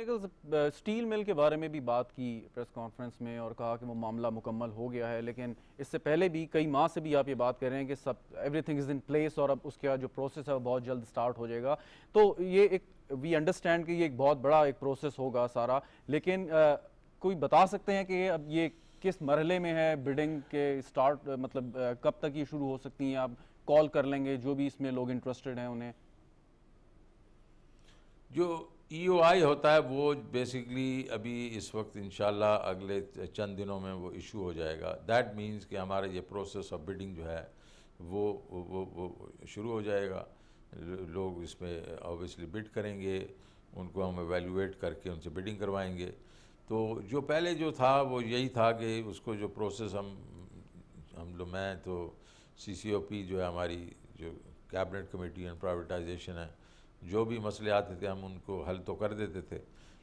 Steel مل کے بارے میں بھی بات کی پریس کانفرنس میں اور کہا کہ وہ معاملہ مکمل ہو گیا ہے، لیکن اس سے پہلے بھی کئی ماہ سے بھی آپ یہ بات کر رہے ہیں کہ every thing is in place اور اب اس کا جو پروسیس ہے وہ بہت جلد سٹارٹ ہو جائے گا. تو یہ ایک وی انڈرسٹینڈ کہ یہ ایک بہت بڑا ایک پروسیس ہوگا سارا، لیکن کوئی بتا سکتے ہیں کہ اب یہ کس مرحلے میں ہے بڈنگ کے سٹارٹ، مطلب کب تک یہ شروع ہو سکتی ہیں؟ آپ کال کر لیں گے جو بھی اس میں لوگ انٹرسٹڈ ہیں انہیں؟ جو ای او آئی ہوتا ہے وہ بیسیکلی ابھی اس وقت انشاءاللہ اگلے چند دنوں میں وہ ایشو ہو جائے گا. دیٹ مینز کہ ہمارا یہ پروسیس آف بڈنگ جو ہے وہ شروع ہو جائے گا. لوگ اس میں آبویسلی بڈ کریں گے، ان کو ہم ایویلویٹ کر کے ان سے بڈنگ کروائیں گے. تو جو پہلے جو تھا وہ یہی تھا کہ اس کو جو پروسیس ہم لوگ، میں تو سی سی او پی جو ہے ہماری جو کیبنٹ کمیٹی اینڈ پرائیویٹائزیشن ہے، جو بھی مسئلے آتے تھے ہم ان کو حل تو کر دیتے تھے،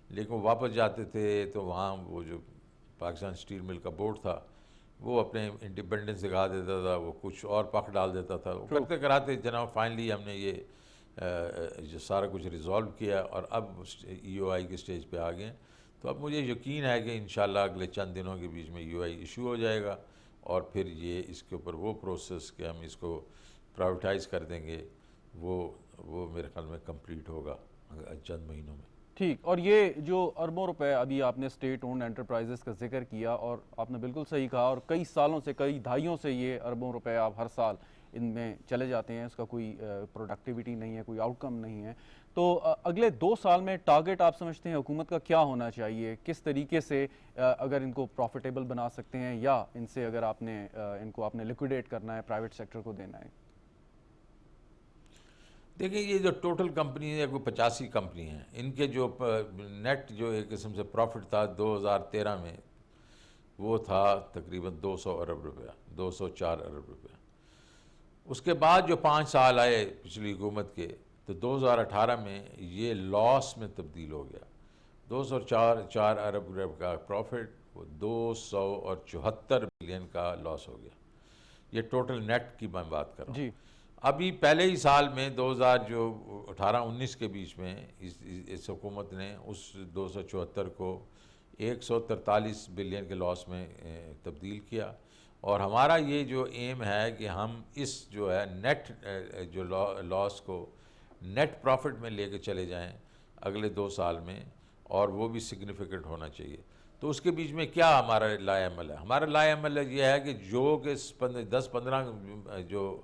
لیکن وہ واپس جاتے تھے تو وہاں وہ جو پاکستان اسٹیل مل کا بورڈ تھا وہ اپنے انڈیپینڈنس دکھا دیتا تھا، وہ کچھ اور پک ڈال دیتا تھا. وہ کرتے کراتے جناب فائنلی ہم نے یہ جو سارا کچھ ریزالو کیا اور اب ای او آئی کے سٹیج پہ آ گئے ہیں. تو اب مجھے یقین ہے کہ انشاءاللہ اگلے چند دنوں کے بیچ میں ای او آئی ایشو ہو جائے گا اور پھر یہ اس کے اوپر وہ پروسیس کہ ہم اس کو پرائیویٹائز کر دیں گے وہ میرے خیال میں کمپلیٹ ہوگا چند مہینوں میں. ٹھیک. اور یہ جو اربوں روپے ابھی آپ نے اسٹیٹ اونڈ انٹرپرائزز کا ذکر کیا، اور آپ نے بالکل صحیح کہا، اور کئی سالوں سے، کئی دہائیوں سے یہ اربوں روپے آپ ہر سال ان میں چلے جاتے ہیں، اس کا کوئی پروڈکٹیوٹی نہیں ہے، کوئی آؤٹ کم نہیں ہے. تو اگلے 2 سال میں ٹارگٹ آپ سمجھتے ہیں حکومت کا کیا ہونا چاہیے؟ کس طریقے سے اگر ان کو پروفیٹیبل بنا سکتے ہیں، یا ان سے اگر ان کو آپ نے لیکویڈیٹ کرنا ہے، پرائیویٹ سیکٹر کو دینا ہے؟ دیکھیں یہ جو ٹوٹل کمپنی ہے کوئی 85 کمپنی ہیں، ان کے جو نیٹ جو ایک قسم سے پروفٹ تھا 2013 میں وہ تھا تقریباً 200 ارب روپیہ، 204 ارب روپیہ. اس کے بعد جو 5 سال آئے پچھلی حکومت کے تو 2018 میں یہ لاس میں تبدیل ہو گیا. 204 ارب روپے کا پروفٹ وہ 274 بلین کا لاس ہو گیا. یہ ٹوٹل نیٹ کی میں بات کر رہا ہوں. جی. ابھی پہلے ہی سال میں 2018-19 کے بیچ میں اس حکومت نے اس 274 کو 143 بلین کے لاس میں تبدیل کیا، اور ہمارا یہ جو ایم ہے کہ ہم اس جو ہے نیٹ جو لاس کو نیٹ پروفٹ میں لے کے چلے جائیں اگلے 2 سال میں، اور وہ بھی سگنیفیکنٹ ہونا چاہیے. تو اس کے بیچ میں کیا ہمارا لائے عمل ہے؟ ہمارا لائے عمل یہ ہے کہ جو کہ 10-15 جو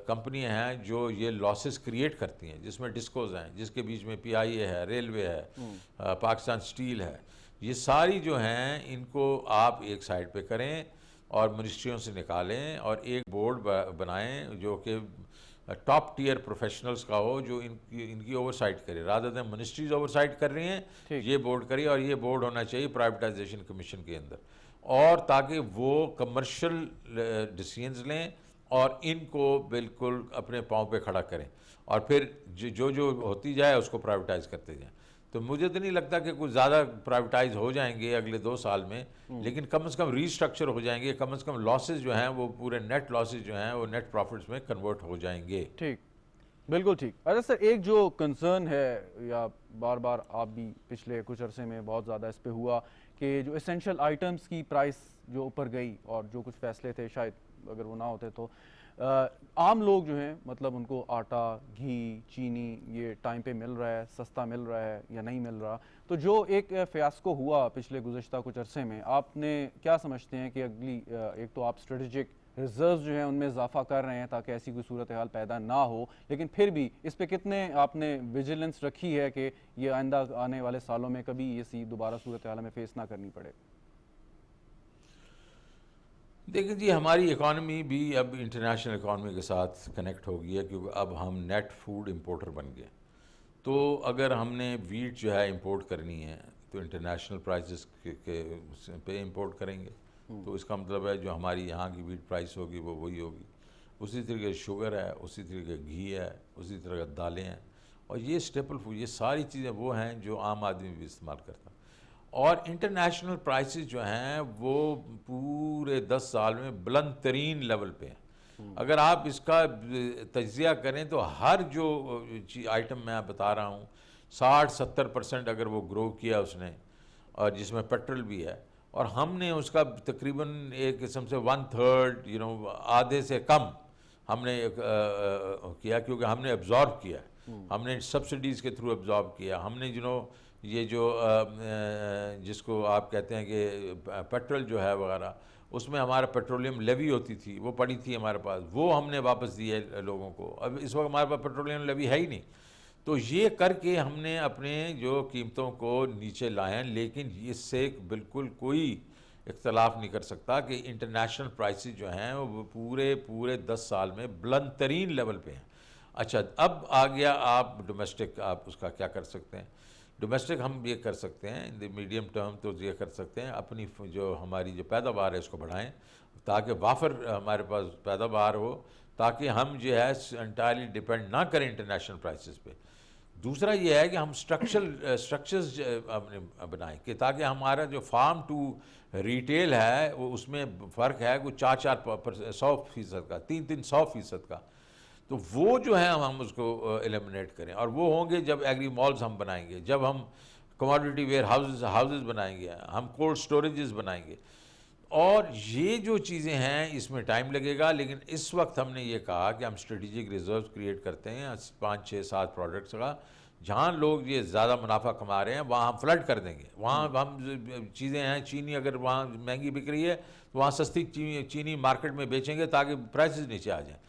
کمپنیاں ہیں جو یہ لاسز کریٹ کرتی ہیں، جس میں ڈسکوز ہیں، جس کے بیچ میں پی آئی اے ہے، ریلوے ہے، پاکستان اسٹیل ہے، یہ ساری جو ہیں ان کو آپ ایک سائڈ پہ کریں اور منسٹریوں سے نکالیں اور ایک بورڈ بنائیں جو کہ ٹاپ ٹیئر پروفیشنلز کا ہو، جو ان کی اوور سائٹ کرے. Rather than ministries oversight کر رہی ہیں، یہ بورڈ کریے، اور یہ بورڈ ہونا چاہیے پرائیویٹائزیشن کمیشن کے اندر، اور تاکہ وہ کمرشل ڈیسیژنز لیں اور ان کو بالکل اپنے پاؤں پہ کھڑا کریں، اور پھر جو ہوتی جائے اس کو پرائیویٹائز کرتے جائیں. تو مجھے تو نہیں لگتا کہ کچھ زیادہ پرائیویٹائز ہو جائیں گے اگلے 2 سال میں، لیکن کم از کم ری اسٹرکچر ہو جائیں گے، کم از کم لاسز جو ہیں وہ پورے نیٹ لاسز جو ہیں وہ نیٹ پروفٹس میں کنورٹ ہو جائیں گے. ٹھیک. بالکل ٹھیک. اچھا سر، ایک جو کنسرن ہے، یا بار بار آپ بھی پچھلے کچھ عرصے میں بہت زیادہ اس پہ ہوا، کہ جو اسینشل آئٹمس کی پرائس جو اوپر گئی، اور جو کچھ فیصلے تھے شاید اگر وہ نہ ہوتے تو عام لوگ جو ہیں، مطلب ان کو آٹا، گھی، چینی یہ ٹائم پہ مل رہا ہے، سستا مل رہا ہے یا نہیں مل رہا؟ تو جو ایک فیاسکو ہوا پچھلے گزشتہ کچھ عرصے میں، آپ نے کیا سمجھتے ہیں کہ اگلی ایک تو آپ اسٹریٹجک ریزروز جو ہیں ان میں اضافہ کر رہے ہیں تاکہ ایسی کوئی صورتحال پیدا نہ ہو، لیکن پھر بھی اس پہ کتنے آپ نے ویجیلنس رکھی ہے کہ یہ آئندہ آنے والے سالوں میں کبھی ایسی دوبارہ صورتحال ہمیں فیس نہ کرنی پڑے؟ دیکھیں جی، ہماری اکانومی بھی اب انٹرنیشنل اکانومی کے ساتھ کنیکٹ ہو گئی ہے، کیونکہ اب ہم نیٹ فوڈ امپورٹر بن گئے. تو اگر ہم نے ویٹ جو ہے امپورٹ کرنی ہے تو انٹرنیشنل پرائسز کے پہ امپورٹ کریں گے. تو اس کا مطلب ہے جو ہماری یہاں کی ویٹ پرائس ہوگی وہ وہی ہوگی. اسی طریقے شوگر ہے، اسی طریقے گھی ہے، اسی طرح دالیں ہیں، اور یہ اسٹیپل فوڈ، یہ ساری چیزیں وہ ہیں جو عام آدمی بھی استعمال کرتا. اور انٹرنیشنل پرائسز جو ہیں وہ پورے 10 سال میں بلند ترین لیول پہ ہیں. اگر آپ اس کا تجزیہ کریں تو ہر جو آئٹم میں بتا رہا ہوں، 60-70% اگر وہ گرو کیا اس نے، اور جس میں پیٹرول بھی ہے، اور ہم نے اس کا تقریباً ایک قسم سے 1/3 آدھے سے کم ہم نے کیا، کیونکہ ہم نے ایبزارب کیا، ہم نے سبسڈیز کے تھرو ایبزارب کیا، ہم نے یہ جو جس کو آپ کہتے ہیں کہ پیٹرول جو ہے وغیرہ، اس میں ہمارا پیٹرولیم لیوی ہوتی تھی، وہ پڑی تھی ہمارے پاس، وہ ہم نے واپس دی ہے لوگوں کو. اب اس وقت ہمارے پاس پیٹرولیم لیوی ہے ہی نہیں. تو یہ کر کے ہم نے اپنے جو قیمتوں کو نیچے لائے ہیں، لیکن اس سے بالکل کوئی اختلاف نہیں کر سکتا کہ انٹرنیشنل پرائسز جو ہیں وہ پورے 10 سال میں بلند ترین لیول پہ ہیں. اچھا، اب آ گیا آپ ڈومیسٹک، آپ اس کا کیا کر سکتے ہیں؟ ڈومیسٹک ہم یہ کر سکتے ہیں ان دی میڈیم ٹرم، تو یہ کر سکتے ہیں اپنی جو ہماری جو پیداوار ہے اس کو بڑھائیں، تاکہ وافر ہمارے پاس پیداوار ہو، تاکہ ہم جو ہے انٹائرلی ڈیپینڈ نہ کریں انٹرنیشنل پرائسز پہ. دوسرا یہ ہے کہ ہم اسٹرکچرز بنائیں کہ تاکہ ہمارا جو فارم ٹو ریٹیل ہے وہ اس میں فرق ہے کوئی 100% کا، 100% کا. تو وہ جو ہے ہم اس کو ایلیمنیٹ کریں، اور وہ ہوں گے جب ایگری مالز ہم بنائیں گے، جب ہم کموڈیٹی ویئر ہاؤسز بنائیں گے، ہم کولڈ سٹوریجز بنائیں گے. اور یہ جو چیزیں ہیں اس میں ٹائم لگے گا، لیکن اس وقت ہم نے یہ کہا کہ ہم اسٹریٹجک ریزروز کریٹ کرتے ہیں 5 6 7 پروڈکٹس کا، جہاں لوگ یہ زیادہ منافع کما رہے ہیں وہاں ہم فلڈ کر دیں گے. وہاں ہم چیزیں ہیں، چینی اگر وہاں مہنگی بک رہی ہے تو وہاں سستی چینی مارکیٹ میں بیچیں گے تاکہ پرائسز نیچے آ جائیں.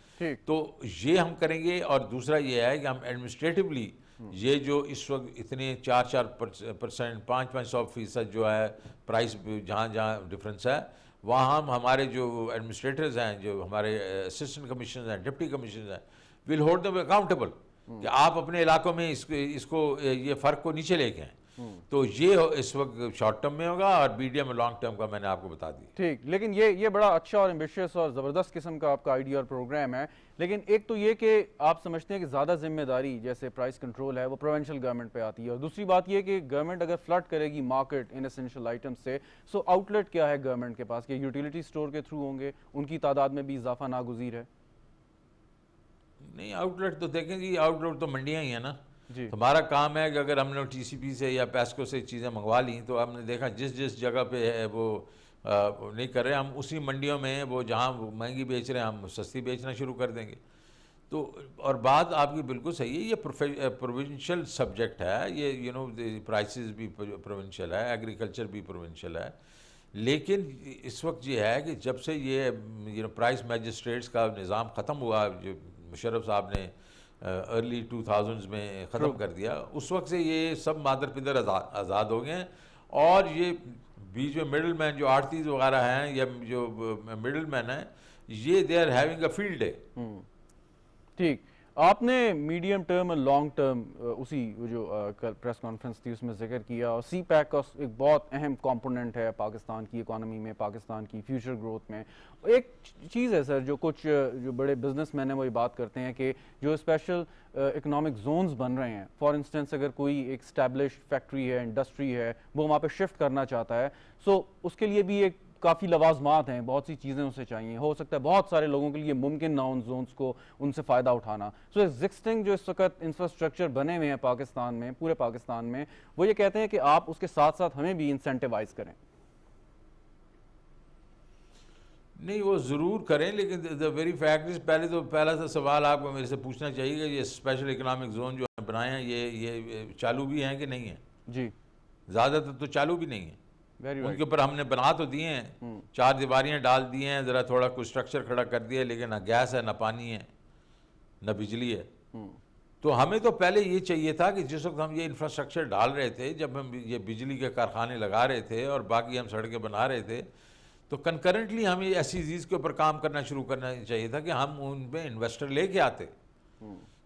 تو یہ ہم کریں گے. اور دوسرا یہ ہے کہ ہم ایڈمنسٹریٹولی یہ جو اس وقت اتنے 4% 5% جو ہے پرائس جہاں جہاں ڈفرینس ہے، وہاں ہم ہمارے جو ایڈمنسٹریٹرز ہیں، جو ہمارے اسسٹنٹ کمشنرز ہیں، ڈپٹی کمشنرز ہیں، ویل ہولڈ دیم اکاؤنٹیبل کہ آپ اپنے علاقوں میں اس کو یہ فرق کو نیچے لے کے آئیں. تو یہ اس وقت شارٹ ٹرم میں ہوگا، اور میڈیم اور لانگ ٹرم کا میں نے آپ کو بتا دی. ٹھیک، لیکن یہ بڑا اچھا اور ایمبیشیس اور زبردست قسم کا آپ کا آئیڈیا اور پروگرام ہے. لیکن ایک تو یہ کہ آپ سمجھتے ہیں کہ زیادہ ذمہ داری جیسے پرائس کنٹرول ہے وہ پروونشل گورنمنٹ پہ آتی ہے، اور دوسری بات یہ کہ گورنمنٹ اگر فلڈ کرے گی مارکیٹ ان اسینشیل آئٹم سے، سو آؤٹ لیٹ کیا ہے گورنمنٹ کے پاس؟ کہ یوٹیلیٹی اسٹور کے تھرو ہوں گے، ان کی تعداد میں بھی اضافہ ناگزیر ہے. نہیں، آؤٹ لیٹ تو دیکھیں جی، آؤٹ لیٹ تو منڈیاں ہی ہیں نا. جی، ہمارا کام ہے کہ اگر ہم نے ٹی سی پی سے یا پیسکو سے چیزیں منگوا لیں تو ہم نے دیکھا جس جگہ پہ ہے وہ نہیں کر رہے، ہم اسی منڈیوں میں وہ جہاں مہنگی بیچ رہے ہیں ہم سستی بیچنا شروع کر دیں گے. تو اور بات آپ کی بالکل صحیح ہے، یہ پروونشل سبجیکٹ ہے، یہ پرائسز بھی پروونشل ہے، ایگریکلچر بھی پروونشل ہے. لیکن اس وقت یہ ہے کہ جب سے یہ پرائس میجسٹریٹس کا نظام ختم ہوا، جو مشرف صاحب نے ارلی 2000s میں ختم کر دیا، اس وقت سے یہ سب مادر پدر آزاد ہو گئے ہیں. اور یہ بیچ میں مڈل مین جو آڑتیز وغیرہ ہیں یا جو مڈل مین ہیں، یہ they are having a field day. ٹھیک. آپ نے میڈیم ٹرم اور لانگ ٹرم اسی جو پریس کانفرنس تھی اس میں ذکر کیا، اور سی پیک کا ایک بہت اہم کمپوننٹ ہے پاکستان کی اکانومی میں، پاکستان کی فیوچر گروتھ میں. ایک چیز ہے سر، جو کچھ جو بڑے بزنس مین ہیں وہ یہ بات کرتے ہیں کہ جو اسپیشل اکنامک زونز بن رہے ہیں، فار انسٹنس اگر کوئی ایک اسٹیبلشڈ فیکٹری ہے، انڈسٹری ہے، وہ وہاں پہ شفٹ کرنا چاہتا ہے، سو اس کے لیے بھی ایک کافی لوازمات ہیں، بہت سی چیزیں اسے چاہیے. ہو سکتا ہے بہت سارے لوگوں کے لیے ممکن نہ ان زونز کو ان سے فائدہ اٹھانا. سو ایگزسٹنگ جو اس وقت انفراسٹرکچر بنے ہوئے ہیں پاکستان میں، پورے پاکستان میں، وہ یہ کہتے ہیں کہ آپ اس کے ساتھ ساتھ ہمیں بھی انسینٹیوائز کریں. نہیں، وہ ضرور کریں، لیکن دا ویری فیکٹ از، پہلا سا سوال آپ کو میرے سے پوچھنا چاہیے کہ یہ اسپیشل اکنامک زون جو بنائے ہیں یہ چالو بھی ہیں کہ نہیں ہیں؟ جی، زیادہ تر تو چالو بھی نہیں ہیں. ان کے اوپر ہم نے بنا تو دیے ہیں، 4 دیواریاں ڈال دی ہیں، ذرا تھوڑا کوئی اسٹرکچر کھڑا کر دیا، لیکن نہ گیس ہے، نہ پانی ہے، نہ بجلی ہے. تو ہمیں تو پہلے یہ چاہیے تھا کہ جس وقت ہم یہ انفراسٹرکچر ڈال رہے تھے، جب ہم یہ بجلی کے کارخانے لگا رہے تھے اور باقی ہم سڑکیں بنا رہے تھے، تو کنکرنٹلی ہمیں ایسی چیز کے اوپر کام کرنا شروع کرنا چاہیے تھا کہ ہم ان پہ انویسٹر لے کے آتے.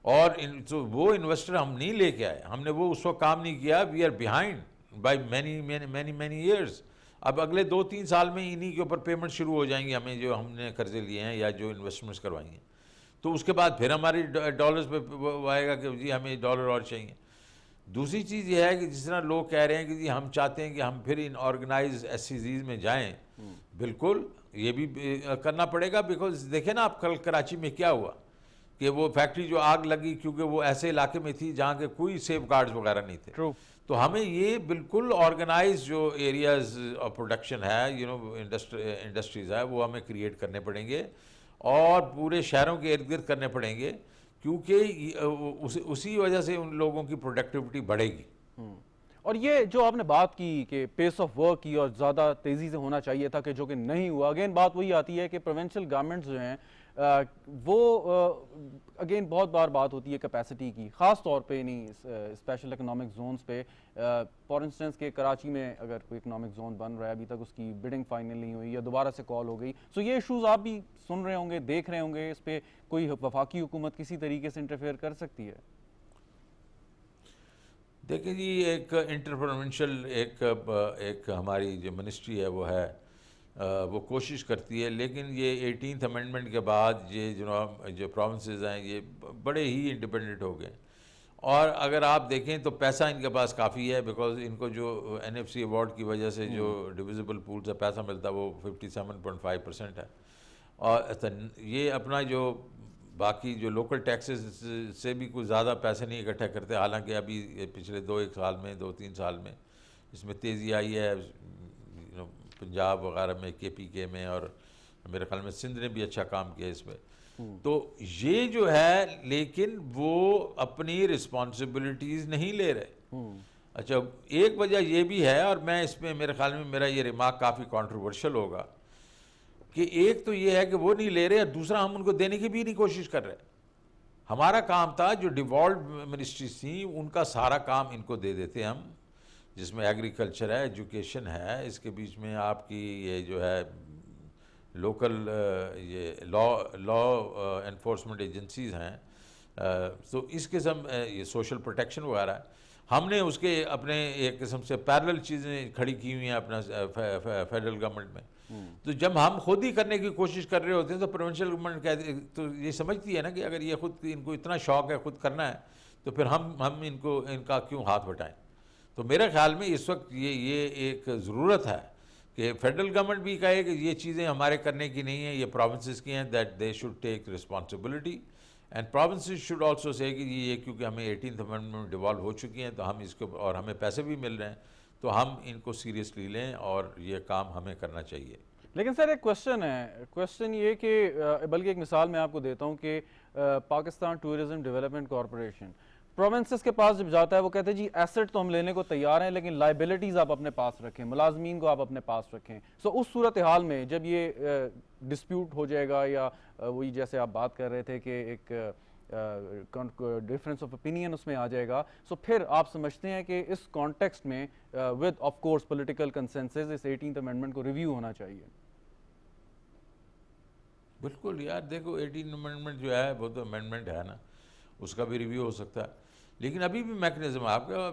اور وہ انویسٹر ہم نہیں لے کے آئے، ہم نے وہ اس وقت کام نہیں کیا. We are behind by many years. اب اگلے 2-3 سال میں انہی کے اوپر پیمنٹ شروع ہو جائیں گی ہمیں، جو ہم نے قرضے لیے ہیں یا جو انویسٹمنٹس کروائی ہیں. تو اس کے بعد پھر ہماری ڈالرز پہ آئے گا کہ جی ہمیں ڈالر اور چاہیے. دوسری چیز یہ ہے کہ جس طرح لوگ کہہ رہے ہیں کہ جی ہم چاہتے ہیں کہ ہم پھر ان آرگنائز SEZs میں جائیں، بالکل یہ بھی کرنا پڑے گا. بیکاز دیکھیں نا آپ کل کراچی میں کیا ہوا، کہ وہ فیکٹری جو آگ لگی کیونکہ وہ ایسے علاقے میں تھی جہاں کے کوئی سیف گارڈز وغیرہ نہیں تھے. ٹرو. تو ہمیں یہ بالکل آرگنائز جو ایریاز آف پروڈکشن ہے انڈسٹریز ہے وہ ہمیں کریٹ کرنے پڑیں گے اور پورے شہروں کے ارد گرد کرنے پڑیں گے, کیونکہ اسی وجہ سے ان لوگوں کی پروڈکٹیوٹی بڑھے گی. اور یہ جو آپ نے بات کی کہ پیس آف ورک کی اور زیادہ تیزی سے ہونا چاہیے تھا کہ جو کہ نہیں ہوا, اگین بات وہی آتی ہے کہ پروونشل گورنمنٹس جو ہیں وہ اگین بہت بار بات ہوتی ہے کیپیسٹی کی, خاص طور پہ نہیں اسپیشل اکنامک زونز پہ. فار انسٹنس کہ کراچی میں اگر کوئی اکنامک زون بن رہا ہے ابھی تک اس کی بڈنگ فائنل نہیں ہوئی یا دوبارہ سے کال ہو گئی, سو یہ ایشوز آپ بھی سن رہے ہوں گے, دیکھ رہے ہوں گے, اس پہ کوئی وفاقی حکومت کسی طریقے سے انٹرفیئر کر سکتی ہے؟ دیکھیں جی, ایک انٹرپرونشل ایک ہماری جو منسٹری ہے وہ ہے, وہ کوشش کرتی ہے, لیکن یہ 18th امینڈمنٹ کے بعد یہ جو پروونسز ہیں یہ بڑے ہی انڈیپینڈنٹ ہو گئے. اور اگر آپ دیکھیں تو پیسہ ان کے پاس کافی ہے, بیکاز ان کو جو NFC ایوارڈ کی وجہ سے جو ڈویزیبل پول سے پیسہ ملتا ہے وہ 57.5% ہے. اور یہ اپنا جو باقی جو لوکل ٹیکسز سے بھی کچھ زیادہ پیسے نہیں اکٹھا کرتے, حالانکہ ابھی پچھلے 2-3 سال میں اس میں تیزی آئی ہے. پنجاب وغیرہ میں, KPK میں, اور میرے خیال میں سندھ نے بھی اچھا کام کیا اس میں. تو یہ جو ہے, لیکن وہ اپنی رسپانسبلٹیز نہیں لے رہے. اچھا, ایک وجہ یہ بھی ہے, اور میں اس میں میرے خیال میں میرا یہ ریمارک کافی کنٹروورشل ہوگا, کہ ایک تو یہ ہے کہ وہ نہیں لے رہے, اور دوسرا ہم ان کو دینے کی بھی نہیں کوشش کر رہے. ہمارا کام تھا جو ڈیوالوڈ منسٹریز تھیں ان کا سارا کام ان کو دے دیتے ہم, جس میں ایگریکلچر ہے, ایجوکیشن ہے, اس کے بیچ میں آپ کی یہ جو ہے لوکل یہ لا انفورسمنٹ ایجنسیز ہیں, تو اس قسم یہ سوشل پروٹیکشن وغیرہ ہے. ہم نے اس کے اپنے ایک قسم سے پیرلل چیزیں کھڑی کی ہوئی ہیں اپنا فیڈرل گورنمنٹ میں. تو جب ہم خود ہی کرنے کی کوشش کر رہے ہوتے ہیں تو پروونشل گورنمنٹ تو یہ سمجھتی ہے نا کہ اگر یہ خود ان کو اتنا شوق ہے خود کرنا ہے تو پھر ہم ان کا کیوں ہاتھ بٹائیں. تو میرے خیال میں اس وقت یہ ایک ضرورت ہے کہ فیڈرل گورنمنٹ بھی کہے کہ یہ چیزیں ہمارے کرنے کی نہیں ہیں, یہ پروونسز کی ہیں, that they should take responsibility, and provinces should also say کہ یہ کیونکہ ہمیں 18th امینڈمنٹ ڈیوالو ہو چکی ہیں تو ہم اس کو, اور ہمیں پیسے بھی مل رہے ہیں, تو ہم ان کو سیریسلی لیں اور یہ کام ہمیں کرنا چاہیے. لیکن سر ایک کوشچن یہ کہ بلکہ ایک مثال میں آپ کو دیتا ہوں کہ Pakistan tourism development corporation provinces کے پاس جب جاتا ہے وہ کہتے ہیں جی ایسٹ تو ہم لینے کو تیار ہیں لیکن لائبلٹیز آپ اپنے پاس رکھیں, ملازمین کو آپ اپنے پاس رکھیں. سو اس صورتحال میں جب یہ ڈسپیوٹ ہو جائے گا یا وہی جیسے آپ بات کر رہے تھے کہ ایک ڈفرینس آف اوپینین اس میں آ جائے گا, سو پھر آپ سمجھتے ہیں کہ اس کانٹیکسٹ میں with of course political consensus اس 18th امینڈمنٹ کو ریویو ہونا چاہیے؟ بالکل یار, دیکھو 18 امینڈمنٹ جو ہے وہ تو امینڈمنٹ ہے نا, اس کا بھی ریویو ہو سکتا ہے, لیکن ابھی بھی میکنزم آپ کا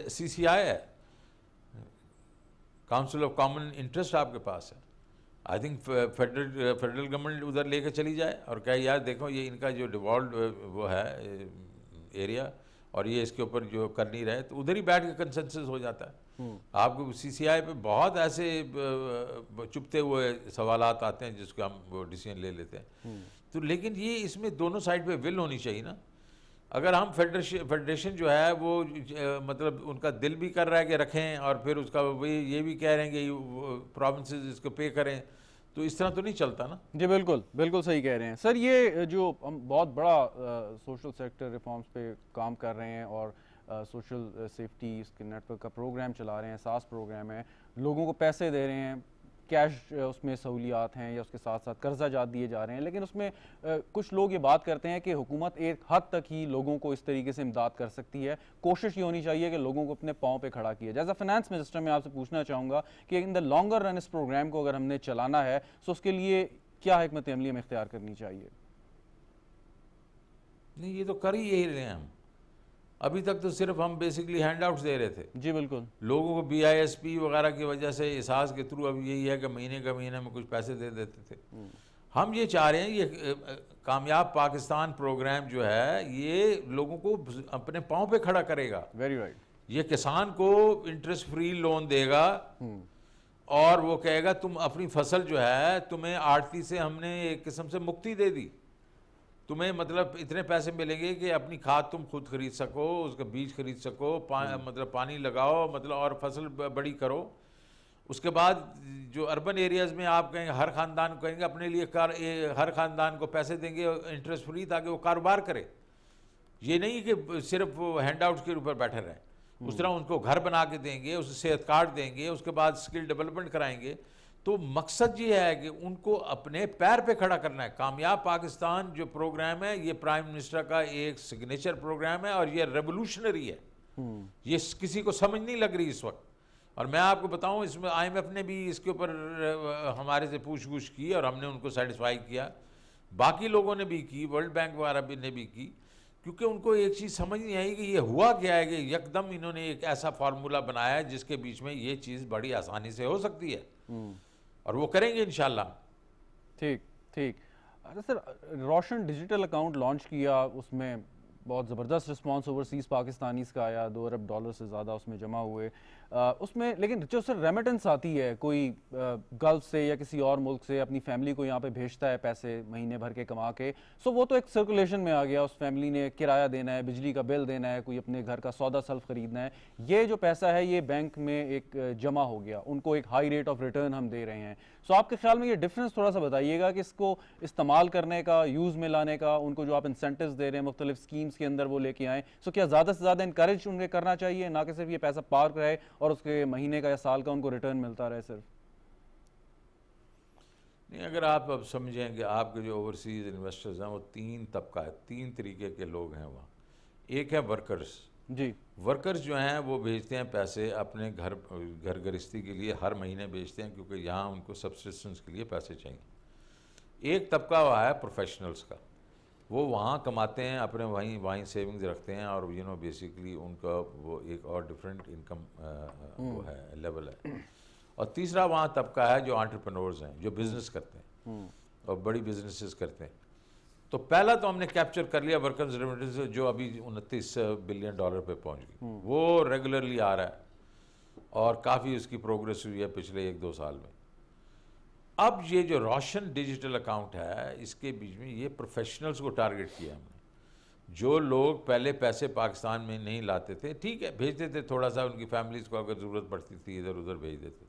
CCI ہے, کاؤنسل آف کامن انٹرسٹ آپ کے پاس ہے. آئی تھنک فیڈرل گورنمنٹ ادھر لے کے چلی جائے اور کہے یار دیکھو یہ ان کا جو ڈیوالوڈ وہ ہے ایریا اور یہ اس کے اوپر جو کر نہیں رہے, تو ادھر ہی بیٹھ کے کنسنسس ہو جاتا ہے. آپ کو CCI پہ بہت ایسے چپتے ہوئے سوالات آتے ہیں جس کو ہم وہ ڈیسیژن لے لیتے ہیں. تو لیکن یہ اس میں دونوں سائڈ پہ ول ہونی چاہیے نا. اگر ہم فیڈریشن جو ہے وہ مطلب ان کا دل بھی کر رہا ہے کہ رکھیں اور پھر اس کا یہ بھی کہہ رہے ہیں کہ پروونسز اس کو پے کریں, تو اس طرح تو نہیں چلتا نا. جی بالکل صحیح کہہ رہے ہیں سر. یہ جو ہم بہت بڑا سوشل سیکٹر ریفارمز پہ کام کر رہے ہیں اور سوشل سیفٹی اس کے نیٹ ورک کا پروگرام چلا رہے ہیں, ساس پروگرام ہے, لوگوں کو پیسے دے رہے ہیں, کیش اس میں سہولیات ہیں یا اس کے ساتھ ساتھ قرضہ جات دیے جا رہے ہیں, لیکن اس میں کچھ لوگ یہ بات کرتے ہیں کہ حکومت ایک حد تک ہی لوگوں کو اس طریقے سے امداد کر سکتی ہے. کوشش یہ ہونی چاہیے کہ لوگوں کو اپنے پاؤں پہ کھڑا کیا جائے. ایز اے فائنانس منسٹر میں آپ سے پوچھنا چاہوں گا کہ ان the longer run us programme کو اگر ہم نے چلانا ہے تو اس کے لیے کیا حکمت عملی ہمیں اختیار کرنی چاہیے؟ نہیں, یہ تو کر ہی یہی رہے ہیں ہم. ابھی تک تو صرف ہم بیسکلی ہینڈ آؤٹس دے رہے تھے. جی بالکل. لوگوں کو BISP وغیرہ کی وجہ سے احساس کے تھرو اب یہی ہے کہ مہینے میں کچھ پیسے دے دیتے تھے. ہم یہ چاہ رہے ہیں یہ کامیاب پاکستان پروگرام جو ہے یہ لوگوں کو اپنے پاؤں پہ کھڑا کرے گا. Very right. یہ کسان کو انٹرسٹ فری لون دے گا اور وہ کہے گا تم اپنی فصل جو ہے تمہیں آڑتی سے ہم نے ایک قسم سے مکتی دے دی, تمہیں مطلب اتنے پیسے ملیں گے کہ اپنی کھاد تم خود خرید سکو، اس کا بیج خرید سکو، مطلب پانی لگاؤ، مطلب اور فصل بڑی کرو۔ اس کے بعد جو اربن ایریاز میں آپ کہیں گے ہر خاندان کو کہیں گے اپنے لیے ہر خاندان کو پیسے دیں گے انٹرسٹ فری تاکہ وہ کاروبار کرے، یہ نہیں کہ صرف وہ ہینڈ آؤٹ کے اوپر بیٹھے رہیں۔ اس طرح ان کو گھر بنا کے دیں گے، اسے صحت کارڈ دیں گے، اس کے بعد اسکل ڈیولپمنٹ کرائیں گے۔ تو مقصد یہ ہے کہ ان کو اپنے پیر پہ کھڑا کرنا ہے۔ کامیاب پاکستان جو پروگرام ہے یہ پرائم منسٹر کا ایک سگنیچر پروگرام ہے اور یہ ریولوشنری ہے، یہ کسی کو سمجھ نہیں لگ رہی اس وقت۔ اور میں آپ کو بتاؤں اس میں آئی ایم ایف نے بھی اس کے اوپر ہمارے سے پوچھ گچھ کی اور ہم نے ان کو سیٹسفائی کیا، باقی لوگوں نے بھی کی، ورلڈ بینک وغیرہ بھی نے بھی کی، کیونکہ ان کو ایک چیز سمجھ نہیں آئی کہ یہ ہوا کیا ہے کہ یکدم انہوں نے ایک ایسا فارمولا بنایا ہے جس کے بیچ میں یہ چیز بڑی آسانی سے ہو سکتی ہے، اور وہ کریں گے انشاءاللہ۔ ٹھیک ٹھیک۔ اچھا سر، روشن ڈیجیٹل اکاؤنٹ لانچ کیا، اس میں بہت زبردست رسپانس اوورسیز پاکستانیز کا آیا، $2 ارب سے زیادہ اس میں جمع ہوئے اس میں، لیکن جو سر ریمیٹنس آتی ہے کوئی گلف سے یا کسی اور ملک سے اپنی فیملی کو یہاں پہ بھیجتا ہے پیسے مہینے بھر کے کما کے، سو وہ تو ایک سرکولیشن میں آ گیا، اس فیملی نے کرایہ دینا ہے، بجلی کا بل دینا ہے، کوئی اپنے گھر کا سودا سلف خریدنا ہے، یہ جو پیسہ ہے یہ بینک میں ایک جمع ہو گیا، ان کو ایک ہائی ریٹ آف ریٹرن ہم دے رہے ہیں۔ سو آپ کے خیال میں یہ ڈفرینس تھوڑا سا بتائیے گا کہ اس کو استعمال کرنے کا، یوز میں لانے کا، ان کو جو آپ انسینٹیوز دے رہے ہیں مختلف اسکیمز کے اندر وہ لے کے آئیں، سو کیا زیادہ سے زیادہ انکریج انہیں کرنا چاہیے، نہ کہ صرف یہ پیسہ پارک رہے اور اس کے مہینے کا یا سال کا ان کو ریٹرن ملتا رہے صرف؟ نہیں، اگر آپ اب سمجھیں کہ آپ کے جو اوورسیز انویسٹرز ہیں وہ تین طبقہ ہے، تین طریقے کے لوگ ہیں وہاں۔ ایک ہے ورکرز، جی، ورکرز جو ہیں وہ بھیجتے ہیں پیسے اپنے گھر گرستی کے لیے، ہر مہینے بھیجتے ہیں کیونکہ یہاں ان کو سبسسٹنس کے لیے پیسے چاہیے۔ ایک طبقہ وہ ہے پروفیشنلز کا، وہ وہاں کماتے ہیں، اپنے وہیں سیونگز رکھتے ہیں، اور بیسیکلی ان کا وہ ایک اور ڈفرینٹ انکم وہ ہے، لیول ہے۔ اور تیسرا وہاں طبقہ ہے جو انٹرپرینورز ہیں، جو بزنس کرتے ہیں اور بڑی بزنسز کرتے ہیں۔ تو پہلا تو ہم نے کیپچر کر لیا ورکرز ریمیٹنس، جو ابھی $29 بلین پہ پہنچ گئی، وہ ریگولرلی آ رہا ہے اور کافی اس کی پروگریس ہوئی ہے پچھلے 1-2 سال میں۔ اب یہ جو روشن ڈیجیٹل اکاؤنٹ ہے اس کے بیچ میں یہ پروفیشنلز کو ٹارگٹ کیا ہم نے، جو لوگ پہلے پیسے پاکستان میں نہیں لاتے تھے، ٹھیک ہے بھیجتے تھے تھوڑا سا، ان کی فیملیز کو اگر ضرورت پڑتی تھی ادھر ادھر بھیج دیتے،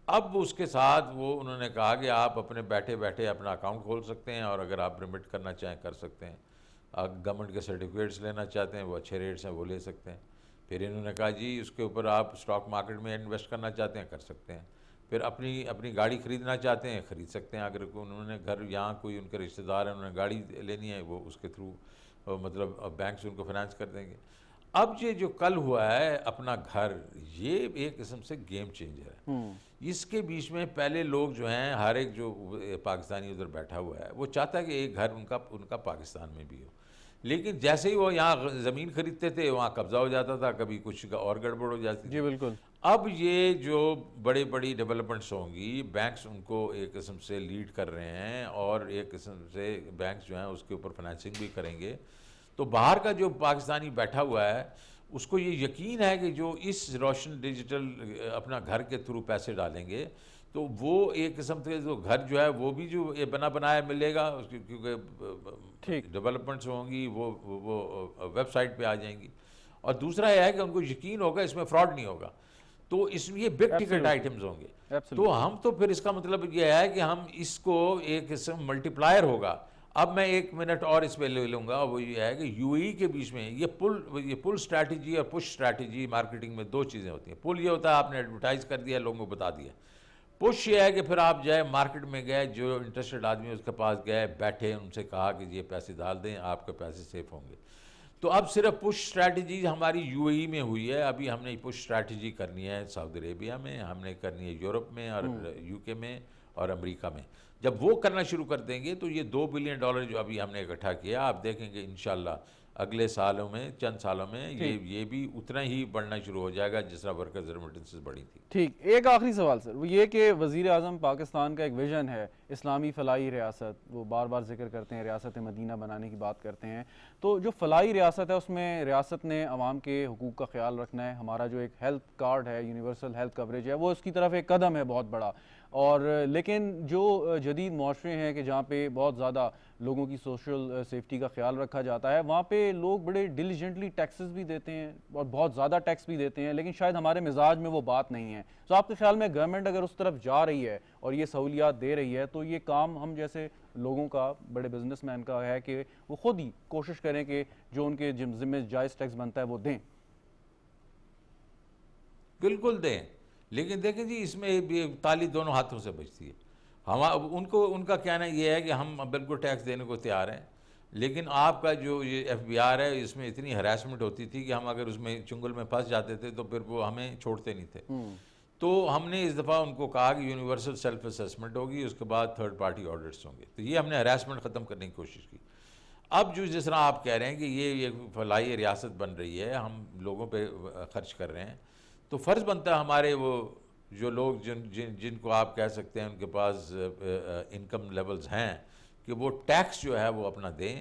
اب اس کے ساتھ وہ انہوں نے کہا کہ آپ اپنے بیٹھے بیٹھے اپنا اکاؤنٹ کھول سکتے ہیں، اور اگر آپ ریمٹ کرنا چاہیں کر سکتے ہیں، گورنمنٹ کے سرٹیفکیٹس لینا چاہتے ہیں وہ اچھے ریٹس ہیں وہ لے سکتے ہیں۔ پھر انہوں نے کہا جی اس کے اوپر آپ اسٹاک مارکیٹ میں انویسٹ کرنا چاہتے ہیں کر سکتے ہیں، پھر اپنی گاڑی خریدنا چاہتے ہیں خرید سکتے ہیں، اگر انہوں نے گھر یہاں کوئی ان کے رشتہ دار ہیں انہوں نے گاڑی لینی ہے وہ اس کے تھرو مطلب بینکس ان کو فائنانس کر دیں گے۔ اب یہ جو کل ہوا ہے اپنا گھر، یہ ایک قسم سے گیم چینجر ہے۔ اس کے بیچ میں پہلے لوگ جو ہیں، ہر ایک جو پاکستانی ادھر بیٹھا ہوا ہے وہ چاہتا ہے کہ ایک گھر ان کا پاکستان میں بھی ہو، لیکن جیسے ہی وہ یہاں زمین خریدتے تھے وہاں قبضہ ہو جاتا تھا، کبھی کچھ اور گڑبڑ ہو جاتی تھی۔ جی بالکل۔ اب یہ جو بڑی ڈیولپمنٹس ہوں گی، بینکس ان کو ایک قسم سے لیڈ کر رہے ہیں، اور ایک قسم سے بینکس جو ہیں اس کے اوپر فائنینسنگ بھی کریں گے، تو باہر کا جو پاکستانی بیٹھا ہوا ہے اس کو یہ یقین ہے کہ جو اس روشن ڈیجیٹل اپنا گھر کے تھرو پیسے ڈالیں گے تو وہ ایک قسم سے جو گھر جو ہے وہ بھی جو بنا بنایا ملے گا، کیونکہ ڈیولپمنٹس ہوں گی وہ ویب سائٹ پہ آ جائیں گی، اور دوسرا یہ ہے کہ ان کو یقین ہوگا اس میں فراڈ نہیں ہوگا، تو اس میں یہ بگ ٹکٹ آئٹمز ہوں گے، تو ہم تو پھر اس کا مطلب یہ ہے کہ ہم اس کو ایک قسم ملٹی پلائر ہوگا۔ اب میں 1 منٹ اور اس پہ لے لوں گا، وہ یہ ہے کہ یو اے ای کے بیچ میں یہ پل اسٹریٹجی اور پش اسٹریٹجی مارکیٹنگ میں 2 چیزیں ہوتی ہیں۔ پل یہ ہوتا ہے آپ نے ایڈورٹائز کر دیا، لوگوں کو بتا دیا۔ پش یہ ہے کہ پھر آپ جائے مارکیٹ میں گئے، جو انٹرسٹڈ آدمی اس کے پاس گئے، بیٹھے، ان سے کہا کہ یہ پیسے ڈال دیں آپ کے پیسے سیف ہوں گے۔ تو اب صرف پش اسٹریٹجی ہماری یو اے ای میں ہوئی ہے، ابھی ہم نے پش اسٹریٹجی کرنی ہے سعودی عربیہ میں، ہم نے کرنی ہے یورپ میں اور یو کے میں اور امریکہ میں۔ جب وہ کرنا شروع کر دیں گے تو یہ $2 بلین جو ابھی ہم نے اکٹھا کیا، آپ دیکھیں گے انشاءاللہ اگلے سالوں میں، چند سالوں میں یہ بھی اتنا ہی بڑھنا شروع ہو جائے گا جس طرح ورکرز ریمیٹنسز بڑھی تھی۔ ٹھیک، ایک آخری سوال سر، وہ یہ کہ وزیر اعظم پاکستان کا ایک ویژن ہے اسلامی فلاحی ریاست، وہ بار بار ذکر کرتے ہیں، ریاست مدینہ بنانے کی بات کرتے ہیں، تو جو فلاحی ریاست ہے اس میں ریاست نے عوام کے حقوق کا خیال رکھنا ہے، ہمارا جو ایک ہیلتھ کارڈ ہے، یونیورسل ہیلتھ کوریج ہے، وہ اس کی طرف ایک قدم ہے بہت بڑا، اور لیکن جو جدید معاشرے ہیں کہ جہاں پہ بہت زیادہ لوگوں کی سوشل سیفٹی کا خیال رکھا جاتا ہے، وہاں پہ لوگ بڑے ڈیلیجنٹلی ٹیکسز بھی دیتے ہیں اور بہت زیادہ ٹیکس بھی دیتے ہیں، لیکن شاید ہمارے مزاج میں وہ بات نہیں ہے. تو آپ کے خیال میں گورنمنٹ اگر اس طرف جا رہی ہے اور یہ سہولیات دے رہی ہے تو یہ کام ہم جیسے لوگوں کا، بڑے بزنس مین کا ہے کہ وہ خود ہی کوشش کریں کہ جو ان کے ذمہ جائز ٹیکس بنتا ہے وہ دیں؟ بالکل دیں، لیکن دیکھیں جی اس میں تالی دونوں ہاتھوں سے بجتی ہے. ان کا کہنا یہ ہے کہ ہم بالکل ٹیکس دینے کو تیار ہیں، لیکن آپ کا جو یہ ایف بی آر ہے اس میں اتنی ہراسمنٹ ہوتی تھی کہ ہم اگر اس میں چنگل میں پھنس جاتے تھے تو پھر وہ ہمیں چھوڑتے نہیں تھے. تو ہم نے اس دفعہ ان کو کہا کہ یونیورسل سیلف اسیسمنٹ ہوگی، اس کے بعد تھرڈ پارٹی آڈٹس ہوں گے. تو یہ ہم نے ہراسمنٹ ختم کرنے کی کوشش کی. اب جو جس طرح آپ کہہ رہے ہیں کہ یہ فلاحی ریاست بن رہی ہے، ہم لوگوں پہ خرچ کر رہے ہیں، تو فرض بنتا ہے ہمارے وہ جو لوگ جن کو آپ کہہ سکتے ہیں ان کے پاس انکم لیولز ہیں کہ وہ ٹیکس جو ہے وہ اپنا دیں،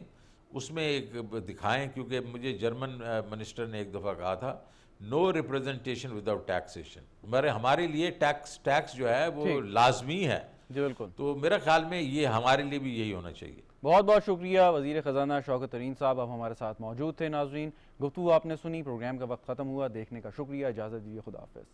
اس میں ایک دکھائیں. کیونکہ مجھے جرمن منسٹر نے ایک دفعہ کہا تھا نو ریپرزنٹیشن وداؤٹ ٹیکسیشن. ہمارے لیے ٹیکس جو ہے وہ لازمی ہے. جی بالکل. تو میرا خیال میں یہ ہمارے لیے بھی یہی ہونا چاہیے. بہت بہت شکریہ وزیر خزانہ شوکت ترین صاحب، اب ہمارے ساتھ موجود تھے. ناظرین، گفتگو آپ نے سنی، پروگرام کا وقت ختم ہوا. دیکھنے کا شکریہ، اجازت دیجیے، خدا حافظ.